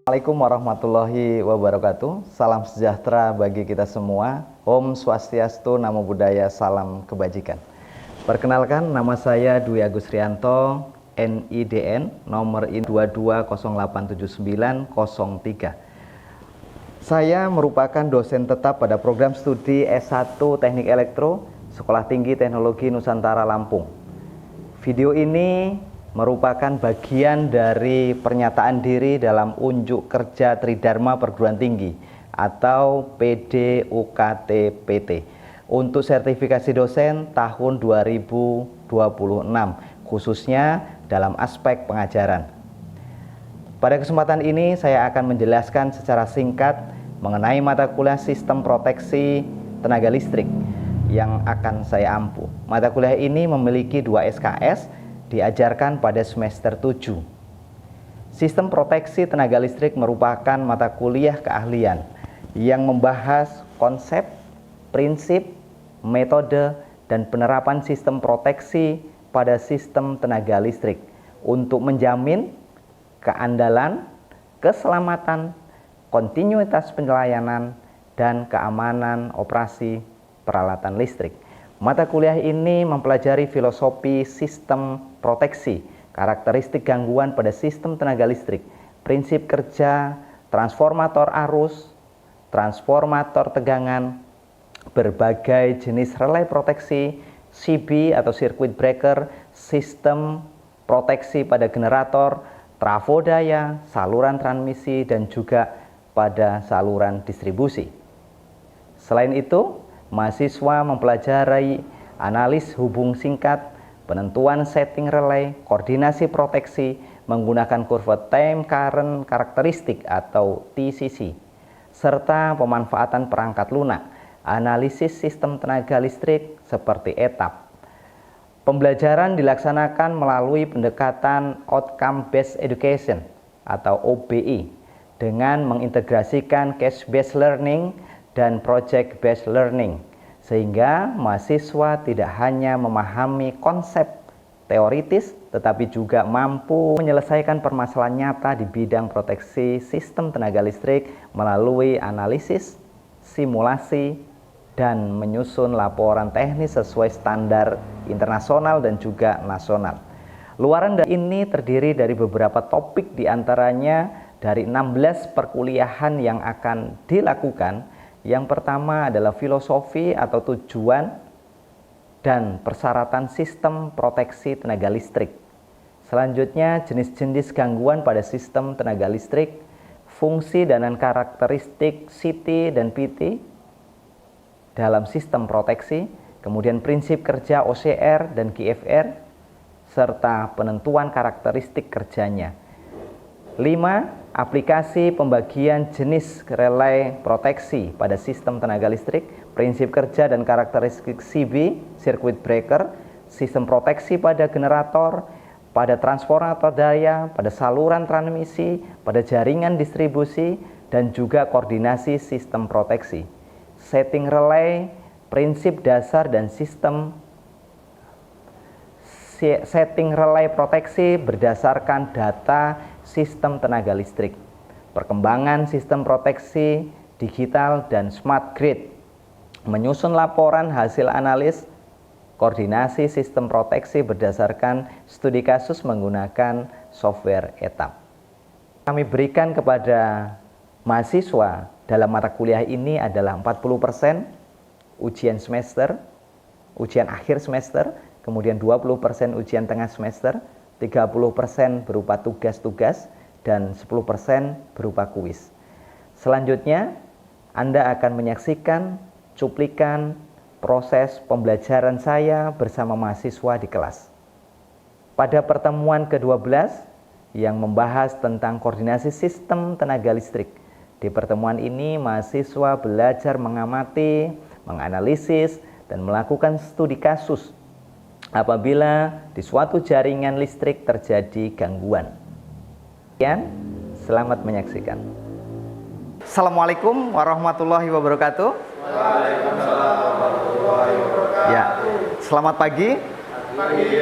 Assalamualaikum warahmatullahi wabarakatuh. Salam sejahtera bagi kita semua. Om Swastiastu, Namo Buddhaya, salam kebajikan. Perkenalkan, nama saya Dwi Agus Rianto, NIDN, nomor 22087903. Saya merupakan dosen tetap pada program studi S1 Teknik Elektro, Sekolah Tinggi Teknologi Nusantara Lampung. Video ini merupakan bagian dari pernyataan diri dalam unjuk kerja Tridharma Perguruan Tinggi atau PDUKT-PT untuk sertifikasi dosen tahun 2026, khususnya dalam aspek pengajaran. Pada kesempatan ini saya akan menjelaskan secara singkat mengenai mata kuliah Sistem Proteksi Tenaga Listrik yang akan saya ampu. Mata kuliah ini memiliki 2 SKS, diajarkan pada semester 7. Sistem proteksi tenaga listrik merupakan mata kuliah keahlian yang membahas konsep, prinsip, metode, dan penerapan sistem proteksi pada sistem tenaga listrik untuk menjamin keandalan, keselamatan, kontinuitas pelayanan, dan keamanan operasi peralatan listrik. Mata kuliah ini mempelajari filosofi sistem proteksi, karakteristik gangguan pada sistem tenaga listrik, prinsip kerja, transformator arus, transformator tegangan, berbagai jenis relay proteksi, CB atau circuit breaker, sistem proteksi pada generator, trafo daya, saluran transmisi, dan juga pada saluran distribusi. Selain itu, mahasiswa mempelajari analis hubung singkat, penentuan setting relay, koordinasi proteksi menggunakan kurva time current karakteristik atau TCC, serta pemanfaatan perangkat lunak, analisis sistem tenaga listrik seperti etap. Pembelajaran dilaksanakan melalui pendekatan Outcome Based Education atau OBE dengan mengintegrasikan case-based learning dan project-based learning, sehingga mahasiswa tidak hanya memahami konsep teoritis, tetapi juga mampu menyelesaikan permasalahan nyata di bidang proteksi sistem tenaga listrik melalui analisis, simulasi, dan menyusun laporan teknis sesuai standar internasional dan juga nasional. Luaran dari ini terdiri dari beberapa topik, diantaranya dari 16 perkuliahan yang akan dilakukan. Yang pertama adalah filosofi atau tujuan dan persyaratan sistem proteksi tenaga listrik. Selanjutnya, jenis-jenis gangguan pada sistem tenaga listrik, fungsi dan karakteristik CT dan PT dalam sistem proteksi, kemudian prinsip kerja OCR dan GFR, serta penentuan karakteristik kerjanya. 5. Aplikasi pembagian jenis relay proteksi pada sistem tenaga listrik, prinsip kerja dan karakteristik CB, circuit breaker, sistem proteksi pada generator, pada transformator daya, pada saluran transmisi, pada jaringan distribusi, dan juga koordinasi sistem proteksi. Setting relay, prinsip dasar dan sistem setting relay proteksi berdasarkan data sistem tenaga listrik, perkembangan sistem proteksi digital dan smart grid, menyusun laporan hasil analis, koordinasi sistem proteksi berdasarkan studi kasus menggunakan software etap. Kami berikan kepada mahasiswa dalam mata kuliah ini adalah 40% ujian semester, ujian akhir semester, kemudian 20% ujian tengah semester, 30% berupa tugas-tugas, dan 10% berupa kuis. Selanjutnya, Anda akan menyaksikan cuplikan proses pembelajaran saya bersama mahasiswa di kelas. Pada pertemuan ke-12 yang membahas tentang koordinasi sistem tenaga listrik, di pertemuan ini mahasiswa belajar mengamati, menganalisis, dan melakukan studi kasus apabila di suatu jaringan listrik terjadi gangguan. Sekian, selamat menyaksikan. Assalamualaikum warahmatullahi wabarakatuh. Waalaikumsalam warahmatullahi wabarakatuh. Ya, selamat pagi.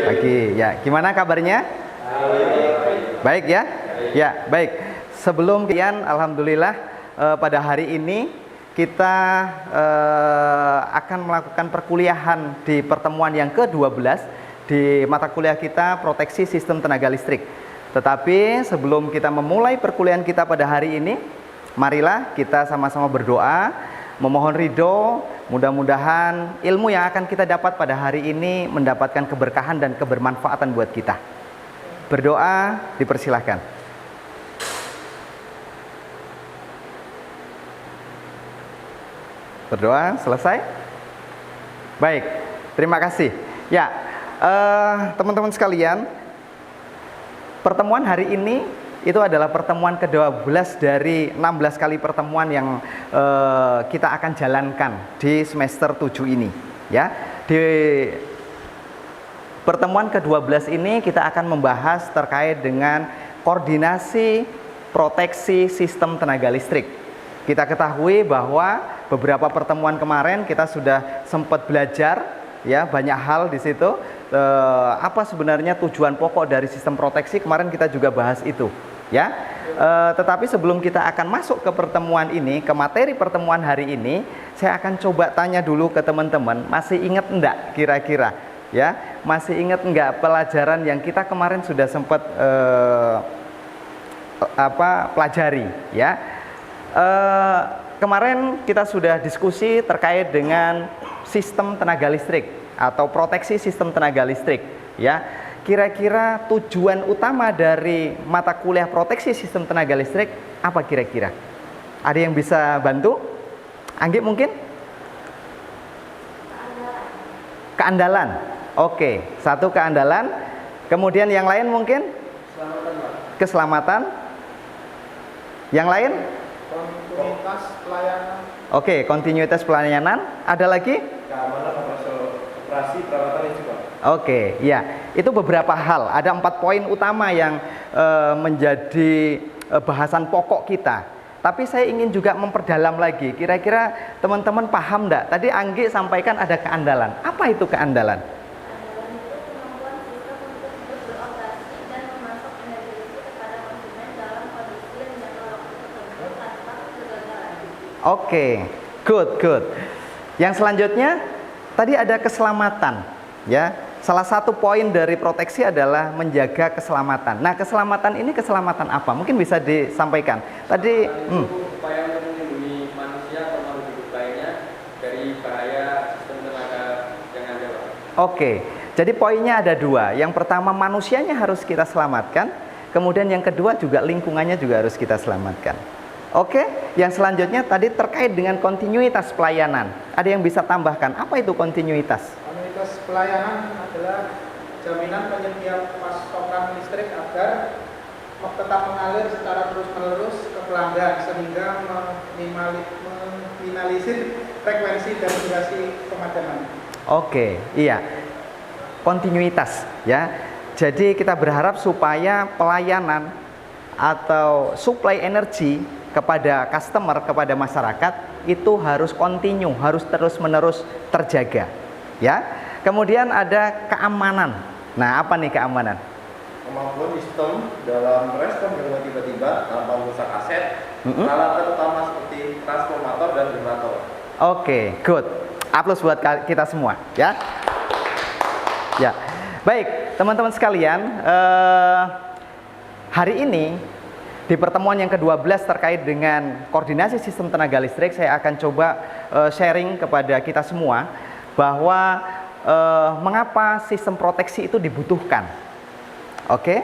Pagi. Ya, gimana kabarnya? Baik ya? Ya, baik. sebelum kian, alhamdulillah pada hari ini kita akan melakukan perkuliahan di pertemuan yang ke-12 di mata kuliah kita Proteksi Sistem Tenaga Listrik. Tetapi sebelum kita memulai perkuliahan kita pada hari ini, marilah kita sama-sama berdoa, memohon ridho, mudah-mudahan ilmu yang akan kita dapat pada hari ini mendapatkan keberkahan dan kebermanfaatan buat kita. Berdoa, dipersilahkan. Berdoa, selesai? Baik, terima kasih. Ya, teman-teman sekalian, pertemuan hari ini itu adalah pertemuan ke-12 dari 16 kali pertemuan yang kita akan jalankan di semester 7 ini. Ya, di pertemuan ke-12 ini kita akan membahas terkait dengan koordinasi proteksi sistem tenaga listrik. Kita ketahui bahwa beberapa pertemuan kemarin kita sudah sempat belajar ya banyak hal di situ. Apa sebenarnya tujuan pokok dari sistem proteksi, kemarin kita juga bahas itu ya. Tetapi sebelum kita akan masuk ke pertemuan ini, ke materi pertemuan hari ini, saya akan coba tanya dulu ke teman-teman, masih ingat enggak kira-kira ya, masih ingat enggak pelajaran yang kita kemarin sudah sempat pelajari ya. Kemarin kita sudah diskusi terkait dengan sistem tenaga listrik atau proteksi sistem tenaga listrik ya. Kira-kira tujuan utama dari mata kuliah proteksi sistem tenaga listrik apa kira-kira? Ada yang bisa bantu? Anggi mungkin? Keandalan. Oke, satu keandalan. Kemudian yang lain mungkin? Keselamatan. Yang lain? Kontinuitas pelayanan. Oke, kontinuitas pelayanan. Ada lagi? Keamanan operasi peralatan listrik. Oke, ya. Itu beberapa hal. Ada 4 poin utama yang menjadi bahasan pokok kita. Tapi saya ingin juga memperdalam lagi. Kira-kira teman-teman paham enggak? Tadi Anggi sampaikan ada keandalan. Apa itu keandalan? Oke, good. Yang selanjutnya tadi ada keselamatan, ya. Salah satu poin dari proteksi adalah menjaga keselamatan. Nah, keselamatan ini keselamatan apa? Mungkin bisa disampaikan. Tadi, upaya untuk melindungi manusia atau makhluk hidup lainnya dari bahaya sistem tenaga yang ada, Pak. Oke, jadi poinnya ada 2. Yang pertama manusianya harus kita selamatkan. Kemudian yang kedua juga lingkungannya juga harus kita selamatkan. Oke, yang selanjutnya tadi terkait dengan kontinuitas pelayanan. Ada yang bisa tambahkan? Apa itu kontinuitas? Kontinuitas pelayanan adalah jaminan penyedia pasokan listrik agar tetap mengalir secara terus-menerus ke pelanggan sehingga meminimalisir frekuensi dan durasi pemadaman. Oke, iya. Kontinuitas ya. Jadi kita berharap supaya pelayanan atau supply energi kepada customer, kepada masyarakat itu harus kontinu, harus terus-menerus terjaga. Ya. Kemudian ada keamanan. Nah, apa nih keamanan? Kemampuan sistem dalam respon gangguan tiba-tiba tanpa merusak aset, peralatan utama seperti transformator dan generator. Oke, good. Aplaus buat kita semua, ya. Ya. Baik, teman-teman sekalian, hari ini di pertemuan yang ke-12 terkait dengan koordinasi sistem tenaga listrik, saya akan coba sharing kepada kita semua bahwa mengapa sistem proteksi itu dibutuhkan. Oke?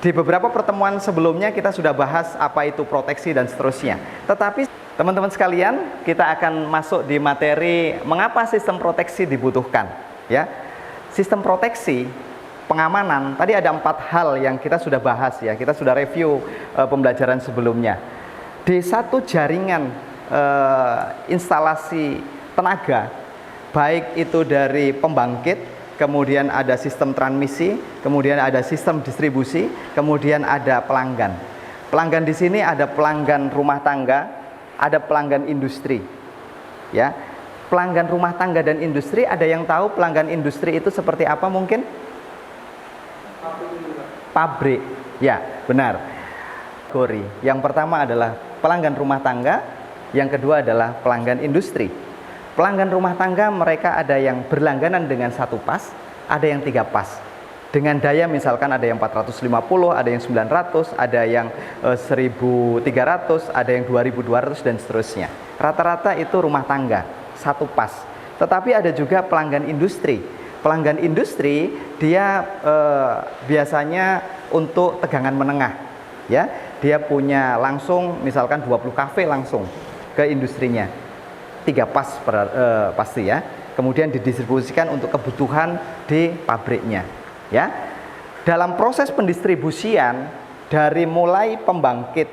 Di beberapa pertemuan sebelumnya kita sudah bahas apa itu proteksi dan seterusnya. Tetapi teman-teman sekalian, kita akan masuk di materi mengapa sistem proteksi dibutuhkan, ya. Sistem proteksi pengamanan, tadi ada 4 hal yang kita sudah bahas ya, kita sudah review pembelajaran sebelumnya. Di satu jaringan instalasi tenaga, baik itu dari pembangkit, kemudian ada sistem transmisi, kemudian ada sistem distribusi, kemudian ada pelanggan. Pelanggan di sini ada pelanggan rumah tangga, ada pelanggan industri. Ya. Pelanggan rumah tangga dan industri, ada yang tahu pelanggan industri itu seperti apa mungkin? Pabrik, ya benar. kategori. Yang pertama adalah pelanggan rumah tangga, yang kedua adalah pelanggan industri. Pelanggan rumah tangga mereka ada yang berlangganan dengan 1 pas, ada yang 3 pas. Dengan daya misalkan ada yang 450, ada yang 900, ada yang 1300, ada yang 2200 dan seterusnya. Rata-rata itu rumah tangga, 1 pas. Tetapi ada juga pelanggan industri. Pelanggan industri dia biasanya untuk tegangan menengah. Ya, dia punya langsung misalkan 20 kafe langsung ke industrinya. 3 pas pasti ya. Kemudian didistribusikan untuk kebutuhan di pabriknya. Ya, dalam proses pendistribusian dari mulai pembangkit,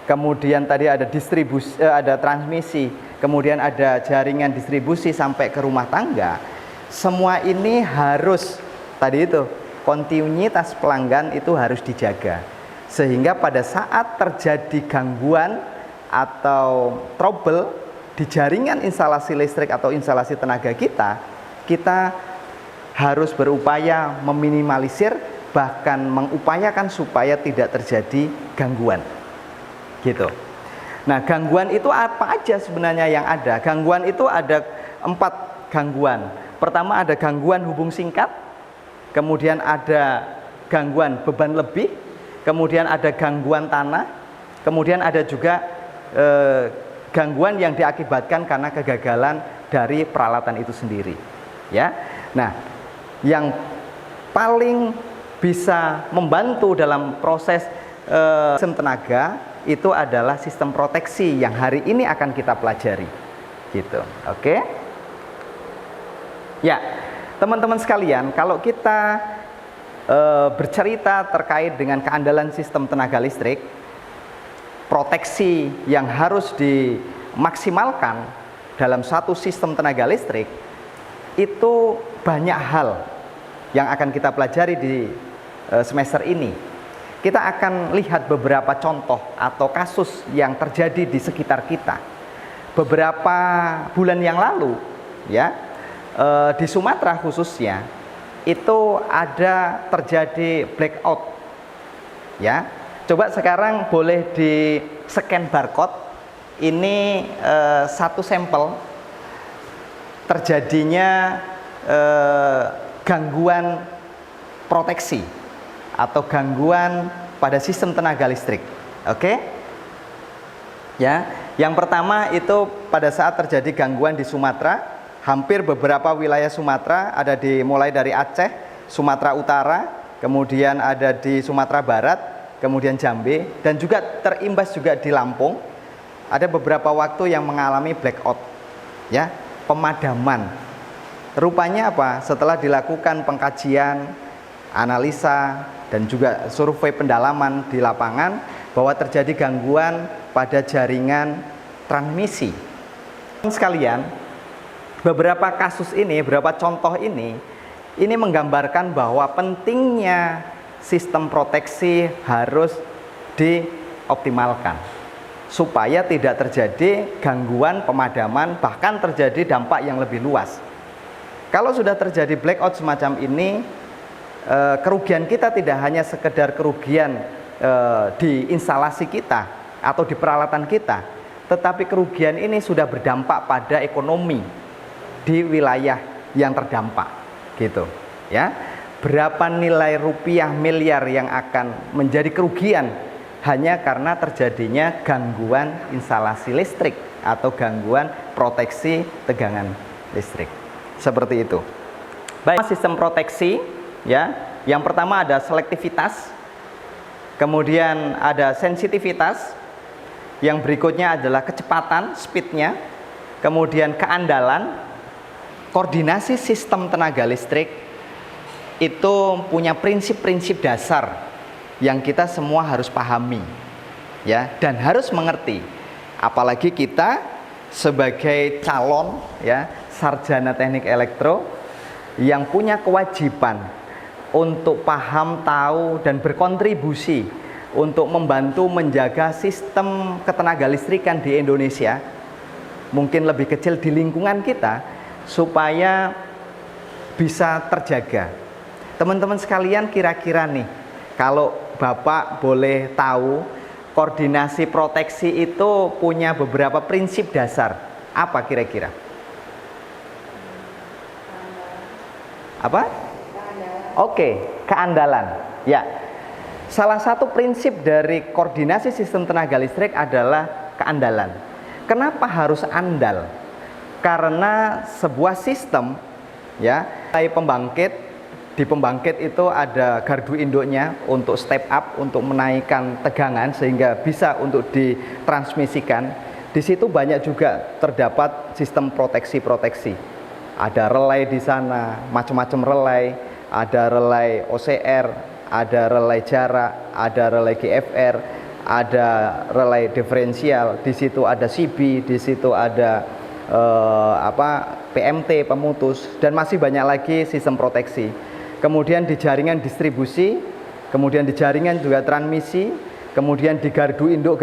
kemudian tadi ada distribusi, ada transmisi, kemudian ada jaringan distribusi sampai ke rumah tangga. Semua ini harus tadi itu kontinuitas pelanggan itu harus dijaga, sehingga pada saat terjadi gangguan atau trouble di jaringan instalasi listrik atau instalasi tenaga kita harus berupaya meminimalisir, bahkan mengupayakan supaya tidak terjadi gangguan gitu. Nah, gangguan itu apa aja sebenarnya yang ada? Gangguan itu ada 4 gangguan. Pertama ada gangguan hubung singkat, kemudian ada gangguan beban lebih, kemudian ada gangguan tanah, kemudian ada juga gangguan yang diakibatkan karena kegagalan dari peralatan itu sendiri. Ya, nah yang paling bisa membantu dalam proses sistem tenaga itu adalah sistem proteksi yang hari ini akan kita pelajari, gitu. Oke? Ya, teman-teman sekalian, kalau kita bercerita terkait dengan keandalan sistem tenaga listrik, proteksi yang harus dimaksimalkan dalam satu sistem tenaga listrik itu banyak hal yang akan kita pelajari di semester ini. Kita akan lihat beberapa contoh atau kasus yang terjadi di sekitar kita. Beberapa bulan yang lalu, ya, di Sumatera khususnya, itu ada terjadi blackout. Ya, coba sekarang boleh di scan barcode. Ini satu sampel terjadinya gangguan proteksi atau gangguan pada sistem tenaga listrik. Oke? Ya, yang pertama itu pada saat terjadi gangguan di Sumatera, hampir beberapa wilayah Sumatera ada mulai dari Aceh, Sumatera Utara, kemudian ada di Sumatera Barat, kemudian Jambi, dan juga terimbas juga di Lampung. Ada beberapa waktu yang mengalami blackout. Ya, pemadaman. Rupanya apa? Setelah dilakukan pengkajian, analisa, dan juga survei pendalaman di lapangan bahwa terjadi gangguan pada jaringan transmisi. Sekalian, beberapa kasus ini, beberapa contoh ini menggambarkan bahwa pentingnya sistem proteksi harus dioptimalkan supaya tidak terjadi gangguan pemadaman, bahkan terjadi dampak yang lebih luas. Kalau sudah terjadi blackout semacam ini, kerugian kita tidak hanya sekedar kerugian di instalasi kita atau di peralatan kita, tetapi kerugian ini sudah berdampak pada ekonomi di wilayah yang terdampak, gitu. Ya, berapa nilai rupiah miliar yang akan menjadi kerugian hanya karena terjadinya gangguan instalasi listrik atau gangguan proteksi tegangan listrik. Seperti itu. Baik, sistem proteksi, ya. Yang pertama ada selektivitas, kemudian ada sensitivitas, yang berikutnya adalah kecepatan, speednya, kemudian keandalan, koordinasi sistem tenaga listrik. Itu punya prinsip-prinsip dasar yang kita semua harus pahami, ya, dan harus mengerti. Apalagi kita sebagai calon, ya, sarjana teknik elektro yang punya kewajiban untuk paham, tahu, dan berkontribusi untuk membantu menjaga sistem ketenaga listrikan di Indonesia, mungkin lebih kecil di lingkungan kita, supaya bisa terjaga. Teman-teman sekalian, kira-kira nih, kalau Bapak boleh tahu koordinasi proteksi itu punya beberapa prinsip dasar. Apa kira-kira? Apa? Oke, keandalan. Ya. Salah satu prinsip dari koordinasi sistem tenaga listrik adalah keandalan. Kenapa harus andal? Karena sebuah sistem, ya, di pembangkit itu ada gardu induknya untuk step up, untuk menaikkan tegangan sehingga bisa untuk ditransmisikan. Di situ banyak juga terdapat sistem proteksi. Ada relay di sana, macam-macam relay, ada relay OCR, ada relay jarak, ada relay GFR, ada relay diferensial, di situ ada CB, di situ ada PMT, pemutus, dan masih banyak lagi sistem proteksi. Kemudian di jaringan distribusi, kemudian di jaringan juga transmisi, kemudian di gardu induk,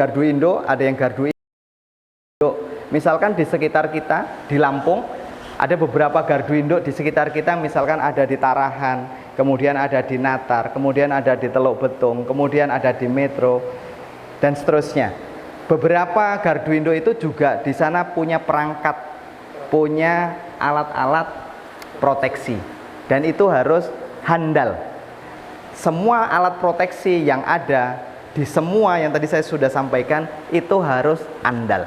ada yang gardu induk. Misalkan di sekitar kita, di Lampung, ada beberapa gardu induk di sekitar kita, misalkan ada di Tarahan, kemudian ada di Natar, kemudian ada di Teluk Betung, kemudian ada di Metro, dan seterusnya. Beberapa gardu induk itu juga di sana punya perangkat, punya alat-alat proteksi, dan itu harus handal. Semua alat proteksi yang ada di semua yang tadi saya sudah sampaikan itu harus andal.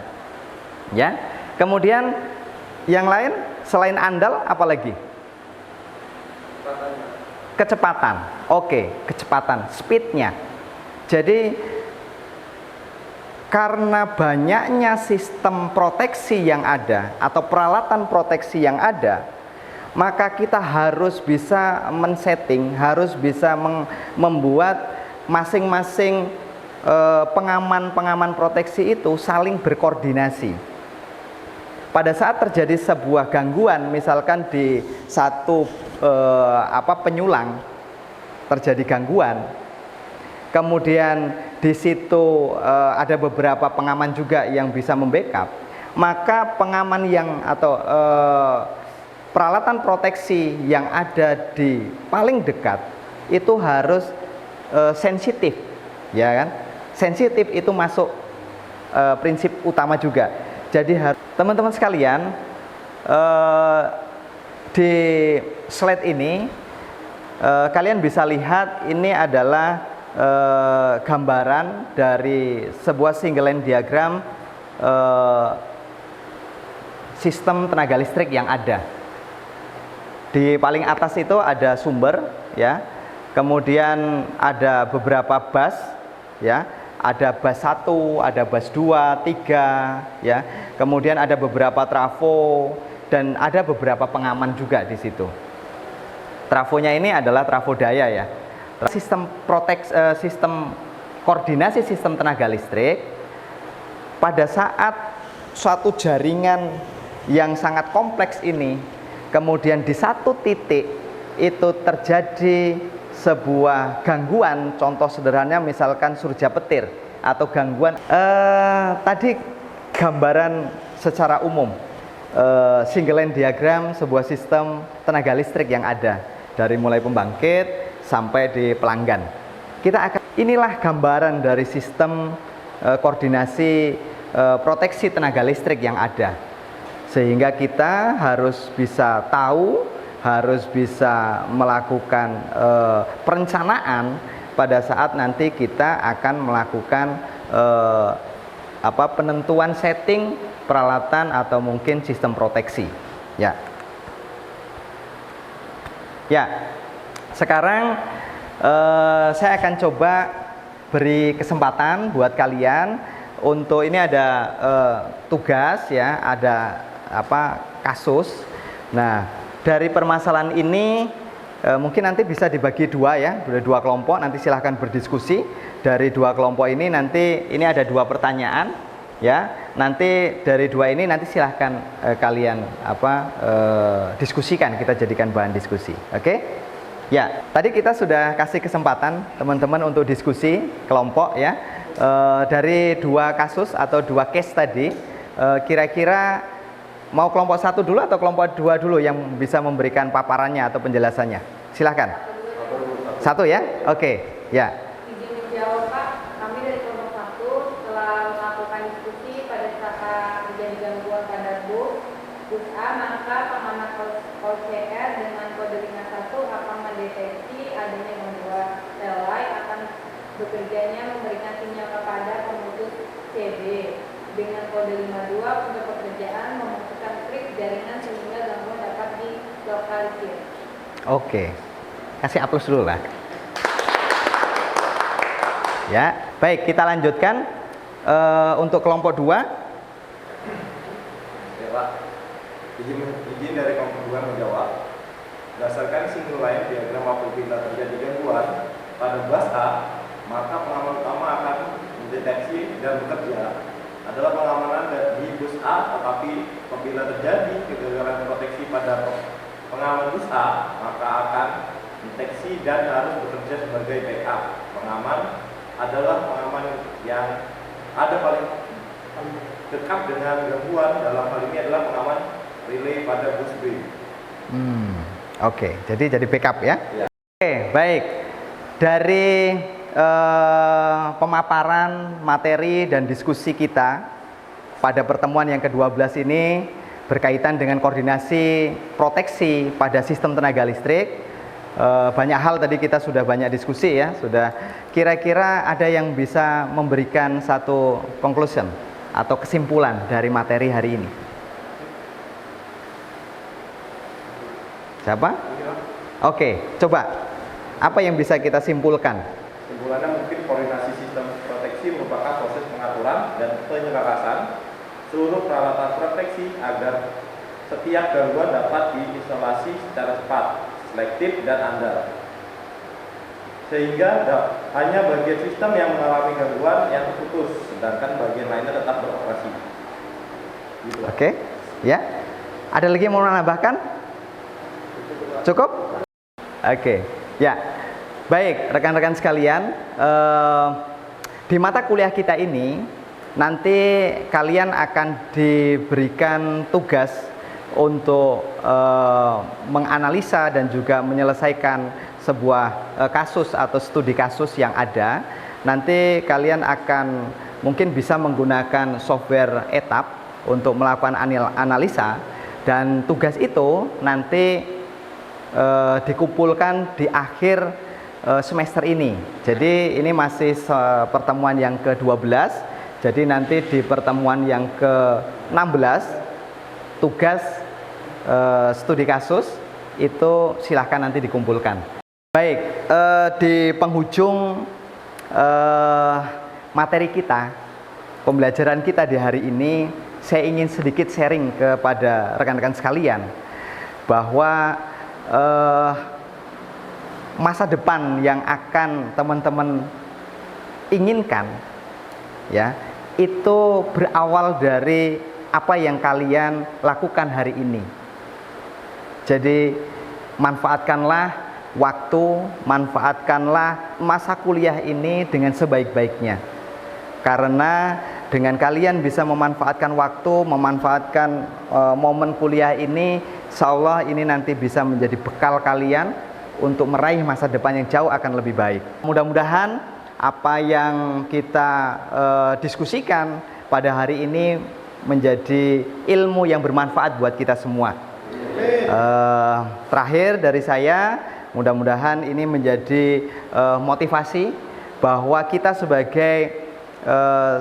Ya. Kemudian yang lain selain andal apa lagi? Kecepatan. Oke, kecepatan, speednya. Jadi karena banyaknya sistem proteksi yang ada atau peralatan proteksi yang ada, maka kita harus bisa men-setting, harus bisa membuat masing-masing pengaman proteksi itu saling berkoordinasi. Pada saat terjadi sebuah gangguan, misalkan di satu penyulang terjadi gangguan, kemudian di situ ada beberapa pengaman juga yang bisa membackup, maka pengaman yang atau peralatan proteksi yang ada di paling dekat itu harus sensitif, ya kan? Sensitif itu masuk prinsip utama juga. Jadi teman-teman sekalian, di slide ini kalian bisa lihat ini adalah gambaran dari sebuah single line diagram sistem tenaga listrik yang ada. Di paling atas itu ada sumber, ya. Kemudian ada beberapa bus, ya. Ada bus 1, ada bus 2, 3, ya. Kemudian ada beberapa trafo dan ada beberapa pengaman juga di situ. Trafonya ini adalah trafo daya, ya. Sistem koordinasi sistem tenaga listrik pada saat suatu jaringan yang sangat kompleks ini kemudian di satu titik itu terjadi sebuah gangguan, contoh sederhananya misalkan surja petir atau gangguan tadi gambaran secara umum single line diagram sebuah sistem tenaga listrik yang ada dari mulai pembangkit sampai di pelanggan. Inilah gambaran dari sistem koordinasi proteksi tenaga listrik yang ada. Sehingga kita harus bisa tahu, harus bisa melakukan perencanaan pada saat nanti kita akan melakukan penentuan setting peralatan atau mungkin sistem proteksi. Ya. Sekarang saya akan coba beri kesempatan buat kalian untuk ini ada tugas, ya, ada kasus. Nah, dari permasalahan ini mungkin nanti bisa dibagi dua, ya, dua kelompok. Nanti silahkan berdiskusi. Dari dua kelompok ini nanti ini ada dua pertanyaan, ya. Nanti dari dua ini nanti silahkan kalian diskusikan, kita jadikan bahan diskusi. Oke? Ya, tadi kita sudah kasih kesempatan teman-teman untuk diskusi kelompok, ya, dari dua kasus atau dua case tadi. Kira-kira mau kelompok satu dulu atau kelompok dua dulu yang bisa memberikan paparannya atau penjelasannya? Silahkan. Satu, ya, oke, ya. Izin menjawab, Pak. Kami dari kelompok satu Bu. Gus A, maka pengamat OCR dengan kode 51 akan mendeteksi adanya gangguan sel lain akan bekerjanya memberikan sinyal kepada pemutus CB. Dengan kode 52 untuk pekerjaan memutuskan trik jaringan sehingga gangguan dapat dilokalisir. Oke, kasih aplaus dulu lah. Ya, baik, kita lanjutkan untuk kelompok 2. Ya Pak, izin dari kelompok 2 menjawab. Berdasarkan single line diagram apabila terjadi gangguan pada bus A, maka pengaman utama akan mendeteksi dan bekerja adalah pengamanan di bus A, tetapi apabila terjadi kegagalan proteksi pada pengaman bus A, maka akan mendeteksi dan harus bekerja sebagai backup. Pengaman adalah pengaman yang ada paling dekat dengan gangguan, dalam hal ini adalah pengaman relay pada bus B. Oke, jadi backup ya. Ya. Oke, baik. Dari pemaparan materi dan diskusi kita pada pertemuan yang ke-12 ini berkaitan dengan koordinasi proteksi pada sistem tenaga listrik. Banyak hal tadi kita sudah banyak diskusi ya, sudah. Kira-kira ada yang bisa memberikan satu conclusion atau kesimpulan dari materi hari ini? Siapa? Oke, coba. Apa yang bisa kita simpulkan? Kesimpulannya mungkin koordinasi sistem proteksi merupakan proses pengaturan dan penyelarasan seluruh peralatan proteksi agar setiap gangguan dapat diisolasi secara cepat, selektif, dan andal. Sehingga hanya bagian sistem yang mengalami gangguan yang terputus, sedangkan bagian lainnya tetap beroperasi. Gitu. Oke, ya. Ada lagi yang mau menambahkan? Cukup? Oke, ya. Baik, rekan-rekan sekalian, di mata kuliah kita ini nanti kalian akan diberikan tugas untuk menganalisa dan juga menyelesaikan sebuah kasus atau studi kasus yang ada. Nanti kalian akan mungkin bisa menggunakan software ETAP untuk melakukan analisa, dan tugas itu nanti dikumpulkan di akhir semester ini. Jadi ini masih pertemuan yang ke-12. Jadi nanti di pertemuan yang ke-16 tugas studi kasus itu silahkan nanti dikumpulkan. Baik, di penghujung materi kita, pembelajaran kita di hari ini, saya ingin sedikit sharing kepada rekan-rekan sekalian bahwa masa depan yang akan teman-teman inginkan ya, itu berawal dari apa yang kalian lakukan hari ini. Jadi manfaatkanlah waktu, manfaatkanlah masa kuliah ini dengan sebaik-baiknya. Karena dengan kalian bisa memanfaatkan waktu, memanfaatkan momen kuliah ini, insya Allah ini nanti bisa menjadi bekal kalian untuk meraih masa depan yang jauh akan lebih baik. Mudah-mudahan apa yang kita diskusikan pada hari ini menjadi ilmu yang bermanfaat buat kita semua. Terakhir dari saya, mudah-mudahan ini menjadi motivasi bahwa kita sebagai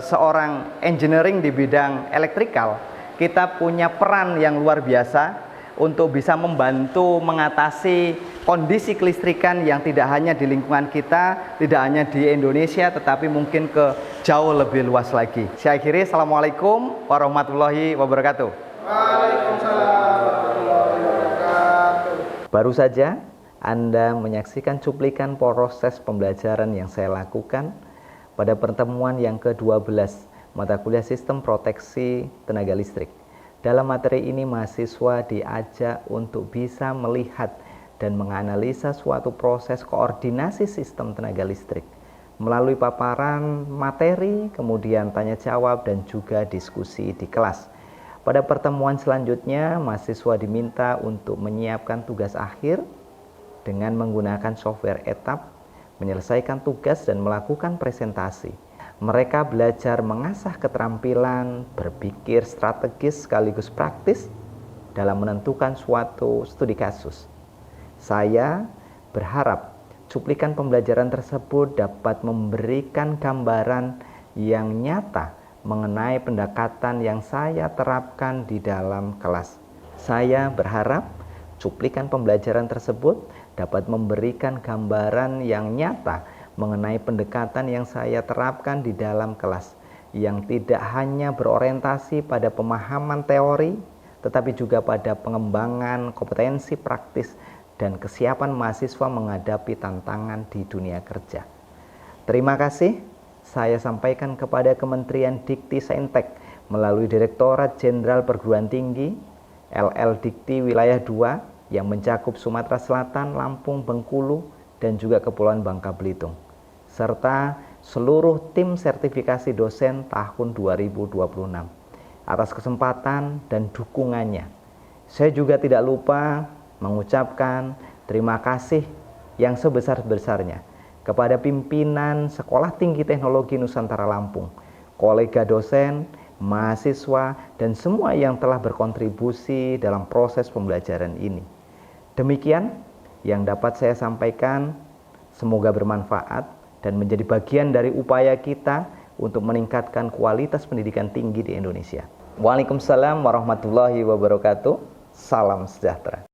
seorang engineering di bidang elektrikal, kita punya peran yang luar biasa untuk bisa membantu mengatasi kondisi kelistrikan yang tidak hanya di lingkungan kita, tidak hanya di Indonesia, tetapi mungkin ke jauh lebih luas lagi. Saya akhiri, Assalamualaikum warahmatullahi wabarakatuh. Waalaikumsalam warahmatullahi wabarakatuh. Baru saja Anda menyaksikan cuplikan proses pembelajaran yang saya lakukan pada pertemuan yang ke-12 mata kuliah Sistem Proteksi Tenaga Listrik. Dalam materi ini mahasiswa diajak untuk bisa melihat dan menganalisa suatu proses koordinasi sistem tenaga listrik melalui paparan materi, kemudian tanya jawab dan juga diskusi di kelas. Pada pertemuan selanjutnya, mahasiswa diminta untuk menyiapkan tugas akhir dengan menggunakan software ETAP, menyelesaikan tugas dan melakukan presentasi. Mereka belajar mengasah keterampilan berpikir strategis sekaligus praktis dalam menentukan suatu studi kasus. Saya berharap cuplikan pembelajaran tersebut dapat memberikan gambaran yang nyata mengenai pendekatan yang saya terapkan di dalam kelas. Saya berharap cuplikan pembelajaran tersebut dapat memberikan gambaran yang nyata mengenai pendekatan yang saya terapkan di dalam kelas, yang tidak hanya berorientasi pada pemahaman teori, tetapi juga pada pengembangan kompetensi praktis dan kesiapan mahasiswa menghadapi tantangan di dunia kerja. Terima kasih. Saya sampaikan kepada Kementerian Dikti Saintek melalui Direktorat Jenderal Perguruan Tinggi LL Dikti Wilayah 2 yang mencakup Sumatera Selatan, Lampung, Bengkulu, dan juga Kepulauan Bangka Belitung, serta seluruh tim sertifikasi dosen tahun 2026 atas kesempatan dan dukungannya. Saya juga tidak lupa mengucapkan terima kasih yang sebesar-besarnya kepada pimpinan Sekolah Tinggi Teknologi Nusantara Lampung, kolega dosen, mahasiswa, dan semua yang telah berkontribusi dalam proses pembelajaran ini. Demikian yang dapat saya sampaikan, semoga bermanfaat dan menjadi bagian dari upaya kita untuk meningkatkan kualitas pendidikan tinggi di Indonesia. Waalaikumsalam warahmatullahi wabarakatuh. Salam sejahtera.